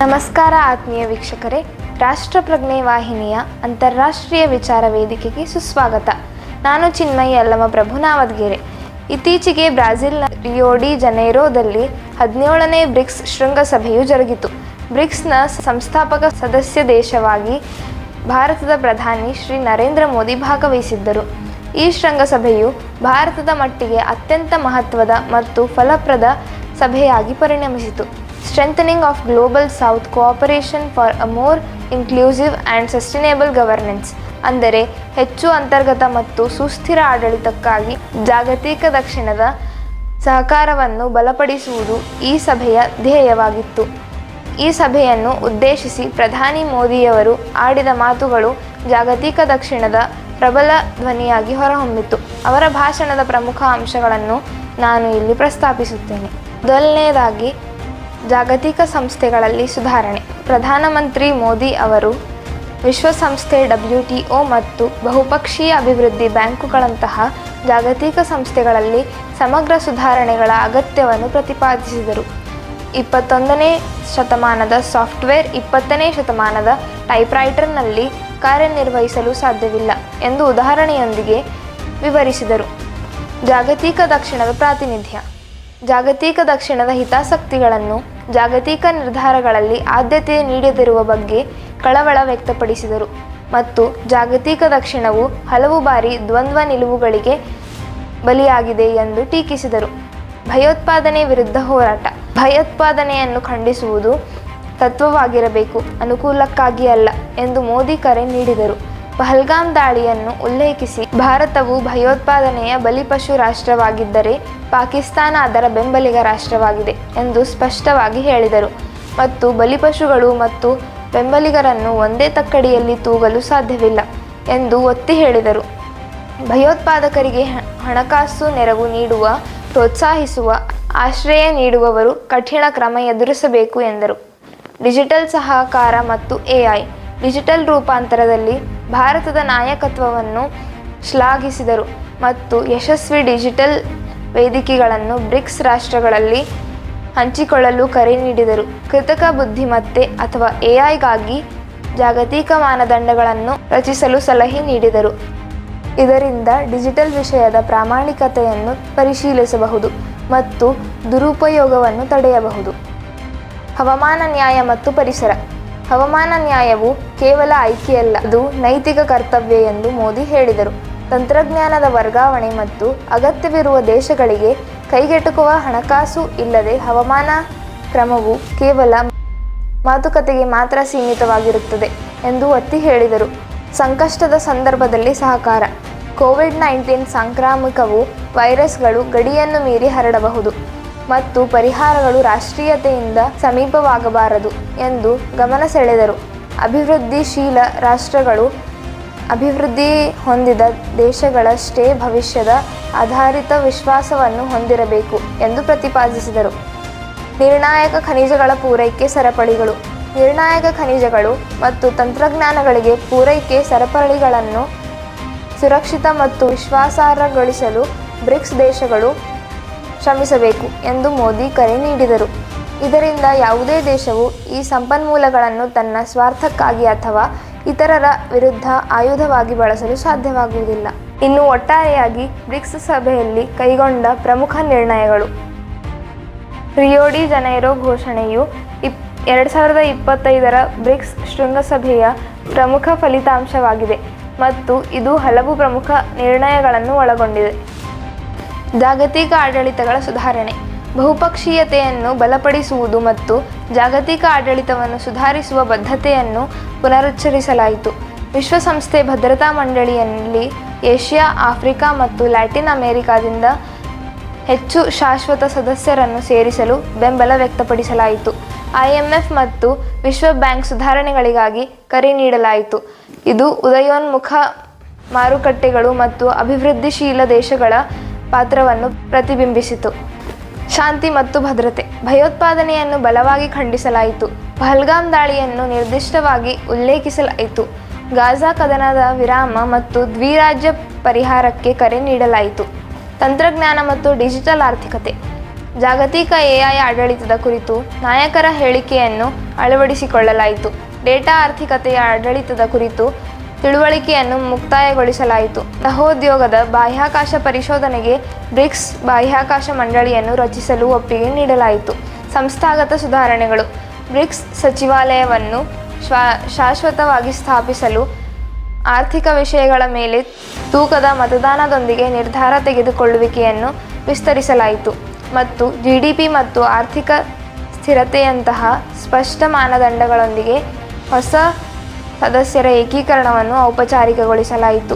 ನಮಸ್ಕಾರ ಆತ್ಮೀಯ ವೀಕ್ಷಕರೇ, ರಾಷ್ಟ್ರಪ್ರಜ್ಞೆ ವಾಹಿನಿಯ ಅಂತಾರಾಷ್ಟ್ರೀಯ ವಿಚಾರ ವೇದಿಕೆಗೆ ಸುಸ್ವಾಗತ. ನಾನು ಚಿನ್ಮಯಿ ಯಲ್ಲಮ್ಮ ಪ್ರಭು ನಾವದ್ಗೆರೆ. ಇತ್ತೀಚೆಗೆ ಬ್ರಾಜಿಲ್ನ ರಿಯೋ ಡಿ ಜನೈರೋದಲ್ಲಿ 17ನೇ ಬ್ರಿಕ್ಸ್ ಶೃಂಗಸಭೆಯು ಜರುಗಿತು. ಬ್ರಿಕ್ಸ್ನ ಸಂಸ್ಥಾಪಕ ಸದಸ್ಯ ದೇಶವಾಗಿ ಭಾರತದ ಪ್ರಧಾನಿ ಶ್ರೀ ನರೇಂದ್ರ ಮೋದಿ ಭಾಗವಹಿಸಿದ್ದರು. ಈ ಶೃಂಗಸಭೆಯು ಭಾರತದ ಮಟ್ಟಿಗೆ ಅತ್ಯಂತ ಮಹತ್ವದ ಮತ್ತು ಫಲಪ್ರದ ಸಭೆಯಾಗಿ ಪರಿಣಮಿಸಿತು. Strengthening of global south cooperation for a more inclusive and sustainable governance, ಅಂದರೆ ಹೆಚ್ಚು ಅಂತರ್ಗತ ಮತ್ತು ಸುಸ್ಥಿರ ಆಡಳಿತಕ್ಕಾಗಿ ಜಾಗತಿಕ ದಕ್ಷಿಣದ ಸಹಕಾರವನ್ನು ಬಲಪಡಿಸುವುದು ಈ ಸಭೆಯ ಧ್ಯೇಯವಾಗಿತ್ತು. ಈ ಸಭೆಯನ್ನು ಉದ್ದೇಶಿಸಿ ಪ್ರಧಾನಿ ಮೋದಿಯವರು ಆಡಿದ ಮಾತುಗಳು ಜಾಗತಿಕ ದಕ್ಷಿಣದ ಪ್ರಬಲ ಧ್ವನಿಯಾಗಿ ಹೊರಹೊಮ್ಮಿತು. ಅವರ ಭಾಷಣದ ಪ್ರಮುಖ ಅಂಶಗಳನ್ನು ನಾನು ಇಲ್ಲಿ ಪ್ರಸ್ತಾಪಿಸುತ್ತೇನೆ. ಮೊದಲನೆಯದಾಗಿ, ಜಾಗತಿಕ ಸಂಸ್ಥೆಗಳಲ್ಲಿ ಸುಧಾರಣೆ. ಪ್ರಧಾನಮಂತ್ರಿ ಮೋದಿ ಅವರು ವಿಶ್ವಸಂಸ್ಥೆ WTO ಮತ್ತು ಬಹುಪಕ್ಷೀಯ ಅಭಿವೃದ್ಧಿ ಬ್ಯಾಂಕುಗಳಂತಹ ಜಾಗತಿಕ ಸಂಸ್ಥೆಗಳಲ್ಲಿ ಸಮಗ್ರ ಸುಧಾರಣೆಗಳ ಅಗತ್ಯವನ್ನು ಪ್ರತಿಪಾದಿಸಿದರು. 21ನೇ ಶತಮಾನದ ಸಾಫ್ಟ್ವೇರ್ 20ನೇ ಶತಮಾನದ ಟೈಪ್ರೈಟರ್ನಲ್ಲಿ ಕಾರ್ಯನಿರ್ವಹಿಸಲು ಸಾಧ್ಯವಿಲ್ಲ ಎಂದು ಉದಾಹರಣೆಯೊಂದಿಗೆ ವಿವರಿಸಿದರು. ಜಾಗತಿಕ ದಕ್ಷಿಣದ ಪ್ರಾತಿನಿಧ್ಯ. ಜಾಗತಿಕ ದಕ್ಷಿಣದ ಹಿತಾಸಕ್ತಿಗಳನ್ನು ಜಾಗತಿಕ ನಿರ್ಧಾರಗಳಲ್ಲಿ ಆದ್ಯತೆ ನೀಡದಿರುವ ಬಗ್ಗೆ ಕಳವಳ ವ್ಯಕ್ತಪಡಿಸಿದರು ಮತ್ತು ಜಾಗತಿಕ ದಕ್ಷಿಣವು ಹಲವು ಬಾರಿ ದ್ವಂದ್ವ ನಿಲುವುಗಳಿಗೆ ಬಲಿಯಾಗಿದೆ ಎಂದು ಟೀಕಿಸಿದರು. ಭಯೋತ್ಪಾದನೆ ವಿರುದ್ಧ ಹೋರಾಟ. ಭಯೋತ್ಪಾದನೆಯನ್ನು ಖಂಡಿಸುವುದು ತತ್ವವಾಗಿರಬೇಕು, ಅನುಕೂಲಕ್ಕಾಗಿ ಅಲ್ಲ ಎಂದು ಮೋದಿ ಕರೆ ನೀಡಿದರು. ಪಹಲ್ಗಾಮ್ ದಾಳಿಯನ್ನು ಉಲ್ಲೇಖಿಸಿ, ಭಾರತವು ಭಯೋತ್ಪಾದನೆಯ ಬಲಿಪಶು ರಾಷ್ಟ್ರವಾಗಿದ್ದರೆ ಪಾಕಿಸ್ತಾನ ಅದರ ಬೆಂಬಲಿಗ ರಾಷ್ಟ್ರವಾಗಿದೆ ಎಂದು ಸ್ಪಷ್ಟವಾಗಿ ಹೇಳಿದರು ಮತ್ತು ಬಲಿಪಶುಗಳು ಮತ್ತು ಬೆಂಬಲಿಗರನ್ನು ಒಂದೇ ತಕ್ಕಡಿಯಲ್ಲಿ ತೂಗಲು ಸಾಧ್ಯವಿಲ್ಲ ಎಂದು ಒತ್ತಿ ಹೇಳಿದರು. ಭಯೋತ್ಪಾದಕರಿಗೆ ಹಣಕಾಸು ನೆರವು ನೀಡುವ, ಪ್ರೋತ್ಸಾಹಿಸುವ, ಆಶ್ರಯ ನೀಡುವವರು ಕಠಿಣ ಕ್ರಮ ಎದುರಿಸಬೇಕು ಎಂದರು. ಡಿಜಿಟಲ್ ಸಹಕಾರ ಮತ್ತು AI. ಡಿಜಿಟಲ್ ರೂಪಾಂತರದಲ್ಲಿ ಭಾರತದ ನಾಯಕತ್ವವನ್ನು ಶ್ಲಾಘಿಸಿದರು ಮತ್ತು ಯಶಸ್ವಿ ಡಿಜಿಟಲ್ ವೇದಿಕೆಗಳನ್ನು ಬ್ರಿಕ್ಸ್ ರಾಷ್ಟ್ರಗಳಲ್ಲಿ ಹಂಚಿಕೊಳ್ಳಲು ಕರೆ ನೀಡಿದರು. ಕೃತಕ ಬುದ್ಧಿಮತ್ತೆ ಅಥವಾ AIಗಾಗಿ ಜಾಗತಿಕ ಮಾನದಂಡಗಳನ್ನು ರಚಿಸಲು ಸಲಹೆ ನೀಡಿದರು. ಇದರಿಂದ ಡಿಜಿಟಲ್ ವಿಷಯದ ಪ್ರಾಮಾಣಿಕತೆಯನ್ನು ಪರಿಶೀಲಿಸಬಹುದು ಮತ್ತು ದುರುಪಯೋಗವನ್ನು ತಡೆಯಬಹುದು. ಹವಾಮಾನ ನ್ಯಾಯ ಮತ್ತು ಪರಿಸರ. ಹವಾಮಾನ ನ್ಯಾಯವು ಕೇವಲ ಆಯ್ಕೆಯಲ್ಲ, ಅದು ನೈತಿಕ ಕರ್ತವ್ಯ ಎಂದು ಮೋದಿ ಹೇಳಿದರು. ತಂತ್ರಜ್ಞಾನದ ವರ್ಗಾವಣೆ ಮತ್ತು ಅಗತ್ಯವಿರುವ ದೇಶಗಳಿಗೆ ಕೈಗೆಟುಕುವ ಹಣಕಾಸು ಇಲ್ಲದೆ ಹವಾಮಾನ ಕ್ರಮವು ಕೇವಲ ಮಾತುಕತೆಗೆ ಮಾತ್ರ ಸೀಮಿತವಾಗಿರುತ್ತದೆ ಎಂದು ಒತ್ತಿ ಹೇಳಿದರು. ಸಂಕಷ್ಟದ ಸಂದರ್ಭದಲ್ಲಿ ಸಹಕಾರ. ಕೋವಿಡ್-19 ಸಾಂಕ್ರಾಮಿಕವು ವೈರಸ್ಗಳು ಗಡಿಯನ್ನು ಮೀರಿ ಹರಡಬಹುದು ಮತ್ತು ಪರಿಹಾರಗಳು ರಾಷ್ಟ್ರೀಯತೆಯಿಂದ ಸಮೀಪವಾಗಬಾರದು ಎಂದು ಗಮನ ಸೆಳೆದರು. ಅಭಿವೃದ್ಧಿಶೀಲ ರಾಷ್ಟ್ರಗಳು ಅಭಿವೃದ್ಧಿ ಹೊಂದಿದ ದೇಶಗಳಷ್ಟೇ ಭವಿಷ್ಯದ ಆಧಾರಿತ ವಿಶ್ವಾಸವನ್ನು ಹೊಂದಿರಬೇಕು ಎಂದು ಪ್ರತಿಪಾದಿಸಿದರು. ನಿರ್ಣಾಯಕ ಖನಿಜಗಳ ಪೂರೈಕೆ ಸರಪಳಿಗಳು. ನಿರ್ಣಾಯಕ ಖನಿಜಗಳು ಮತ್ತು ತಂತ್ರಜ್ಞಾನಗಳಿಗೆ ಪೂರೈಕೆ ಸರಪಳಿಗಳನ್ನು ಸುರಕ್ಷಿತ ಮತ್ತು ವಿಶ್ವಾಸಾರ್ಹಗೊಳಿಸಲು ಬ್ರಿಕ್ಸ್ ದೇಶಗಳು ಶ್ರಮಿಸಬೇಕು ಎಂದು ಮೋದಿ ಕರೆ ನೀಡಿದರು. ಇದರಿಂದ ಯಾವುದೇ ದೇಶವು ಈ ಸಂಪನ್ಮೂಲಗಳನ್ನು ತನ್ನ ಸ್ವಾರ್ಥಕ್ಕಾಗಿ ಅಥವಾ ಇತರರ ವಿರುದ್ಧ ಆಯುಧವಾಗಿ ಬಳಸಲು ಸಾಧ್ಯವಾಗುವುದಿಲ್ಲ. ಇನ್ನು ಒಟ್ಟಾರೆಯಾಗಿ ಬ್ರಿಕ್ಸ್ ಸಭೆಯಲ್ಲಿ ಕೈಗೊಂಡ ಪ್ರಮುಖ ನಿರ್ಣಯಗಳು. ರಿಯೋ ಡಿ ಜನೈರೋ ಘೋಷಣೆಯು 2025ರ ಬ್ರಿಕ್ಸ್ ಶೃಂಗಸಭೆಯ ಪ್ರಮುಖ ಫಲಿತಾಂಶವಾಗಿದೆ ಮತ್ತು ಇದು ಹಲವು ಪ್ರಮುಖ ನಿರ್ಣಯಗಳನ್ನು ಒಳಗೊಂಡಿದೆ. ಜಾಗತಿಕ ಆಡಳಿತಗಳ ಸುಧಾರಣೆ. ಬಹುಪಕ್ಷೀಯತೆಯನ್ನು ಬಲಪಡಿಸುವುದು ಮತ್ತು ಜಾಗತಿಕ ಆಡಳಿತವನ್ನು ಸುಧಾರಿಸುವ ಬದ್ಧತೆಯನ್ನು ಪುನರುಚ್ಚರಿಸಲಾಯಿತು. ವಿಶ್ವಸಂಸ್ಥೆ ಭದ್ರತಾ ಮಂಡಳಿಯಲ್ಲಿ ಏಷ್ಯಾ, ಆಫ್ರಿಕಾ ಮತ್ತು ಲ್ಯಾಟಿನ್ ಅಮೆರಿಕಾದಿಂದ ಹೆಚ್ಚು ಶಾಶ್ವತ ಸದಸ್ಯರನ್ನು ಸೇರಿಸಲು ಬೆಂಬಲ ವ್ಯಕ್ತಪಡಿಸಲಾಯಿತು. IMF ಮತ್ತು ವಿಶ್ವ ಬ್ಯಾಂಕ್ ಸುಧಾರಣೆಗಳಿಗಾಗಿ ಕರೆ ನೀಡಲಾಯಿತು. ಇದು ಉದಯೋನ್ಮುಖ ಮಾರುಕಟ್ಟೆಗಳು ಮತ್ತು ಅಭಿವೃದ್ಧಿಶೀಲ ದೇಶಗಳ ಪಾತ್ರವನ್ನು ಪ್ರತಿಬಿಂಬಿಸಿತು. ಶಾಂತಿ ಮತ್ತು ಭದ್ರತೆ. ಭಯೋತ್ಪಾದನೆಯನ್ನು ಬಲವಾಗಿ ಖಂಡಿಸಲಾಯಿತು. ಪಹಲ್ಗಾಮ್ ದಾಳಿಯನ್ನು ನಿರ್ದಿಷ್ಟವಾಗಿ ಉಲ್ಲೇಖಿಸಲಾಯಿತು. ಗಾಜಾ ಕದನದ ವಿರಾಮ ಮತ್ತು ದ್ವಿರಾಜ್ಯ ಪರಿಹಾರಕ್ಕೆ ಕರೆ ನೀಡಲಾಯಿತು. ತಂತ್ರಜ್ಞಾನ ಮತ್ತು ಡಿಜಿಟಲ್ ಆರ್ಥಿಕತೆ. ಜಾಗತಿಕ AI ಆಡಳಿತದ ಕುರಿತು ನಾಯಕರ ಹೇಳಿಕೆಯನ್ನು ಅಳವಡಿಸಿಕೊಳ್ಳಲಾಯಿತು. ಡೇಟಾ ಆರ್ಥಿಕತೆಯ ಆಡಳಿತದ ಕುರಿತು ತಿಳುವಳಿಕೆಯನ್ನು ಮುಕ್ತಾಯಗೊಳಿಸಲಾಯಿತು. ಸಹೋದ್ಯೋಗದ ಬಾಹ್ಯಾಕಾಶ ಪರಿಶೋಧನೆಗೆ ಬ್ರಿಕ್ಸ್ ಬಾಹ್ಯಾಕಾಶ ಮಂಡಳಿಯನ್ನು ರಚಿಸಲು ಒಪ್ಪಿಗೆ ನೀಡಲಾಯಿತು. ಸಂಸ್ಥಾಗತ ಸುಧಾರಣೆಗಳು. ಬ್ರಿಕ್ಸ್ ಸಚಿವಾಲಯವನ್ನು ಶಾಶ್ವತವಾಗಿ ಸ್ಥಾಪಿಸಲು ಆರ್ಥಿಕ ವಿಷಯಗಳ ಮೇಲೆ ತೂಕದ ಮತದಾನದೊಂದಿಗೆ ನಿರ್ಧಾರ ತೆಗೆದುಕೊಳ್ಳುವಿಕೆಯನ್ನು ವಿಸ್ತರಿಸಲಾಯಿತು ಮತ್ತು GDP ಮತ್ತು ಆರ್ಥಿಕ ಸ್ಥಿರತೆಯಂತಹ ಸ್ಪಷ್ಟ ಮಾನದಂಡಗಳೊಂದಿಗೆ ಹೊಸ ಸದಸ್ಯರ ಏಕೀಕರಣವನ್ನು ಔಪಚಾರಿಕಗೊಳಿಸಲಾಯಿತು.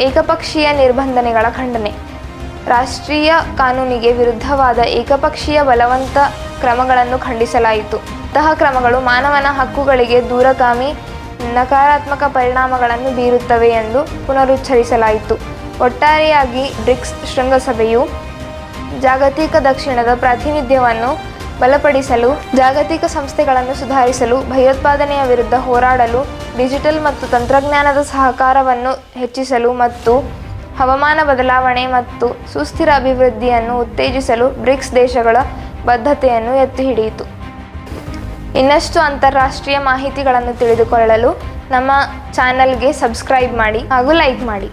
ಏಕಪಕ್ಷೀಯ ನಿರ್ಬಂಧನೆಗಳ ಖಂಡನೆ. ರಾಷ್ಟ್ರೀಯ ಕಾನೂನಿಗೆ ವಿರುದ್ಧವಾದ ಏಕಪಕ್ಷೀಯ ಬಲವಂತ ಕ್ರಮಗಳನ್ನು ಖಂಡಿಸಲಾಯಿತು. ಇಂತಹ ಕ್ರಮಗಳು ಮಾನವನ ಹಕ್ಕುಗಳಿಗೆ ದೂರಗಾಮಿ ನಕಾರಾತ್ಮಕ ಪರಿಣಾಮಗಳನ್ನು ಬೀರುತ್ತವೆ ಎಂದು ಪುನರುಚ್ಚರಿಸಲಾಯಿತು. ಒಟ್ಟಾರೆಯಾಗಿ ಬ್ರಿಕ್ಸ್ ಶೃಂಗಸಭೆಯು ಜಾಗತಿಕ ದಕ್ಷಿಣದ ಪ್ರಾತಿನಿಧ್ಯವನ್ನು ಬಲಪಡಿಸಲು, ಜಾಗತಿಕ ಸಂಸ್ಥೆಗಳನ್ನು ಸುಧಾರಿಸಲು, ಭಯೋತ್ಪಾದನೆಯ ವಿರುದ್ಧ ಹೋರಾಡಲು, ಡಿಜಿಟಲ್ ಮತ್ತು ತಂತ್ರಜ್ಞಾನದ ಸಹಕಾರವನ್ನು ಹೆಚ್ಚಿಸಲು ಮತ್ತು ಹವಾಮಾನ ಬದಲಾವಣೆ ಮತ್ತು ಸುಸ್ಥಿರ ಅಭಿವೃದ್ಧಿಯನ್ನು ಉತ್ತೇಜಿಸಲು ಬ್ರಿಕ್ಸ್ ದೇಶಗಳ ಬದ್ಧತೆಯನ್ನು ಎತ್ತಿ ಹಿಡಿಯಿತು. ಇನ್ನಷ್ಟು ಅಂತಾರಾಷ್ಟ್ರೀಯ ಮಾಹಿತಿಗಳನ್ನು ತಿಳಿದುಕೊಳ್ಳಲು ನಮ್ಮ ಚಾನೆಲ್ಗೆ ಸಬ್ಸ್ಕ್ರೈಬ್ ಮಾಡಿ ಹಾಗೂ ಲೈಕ್ ಮಾಡಿ.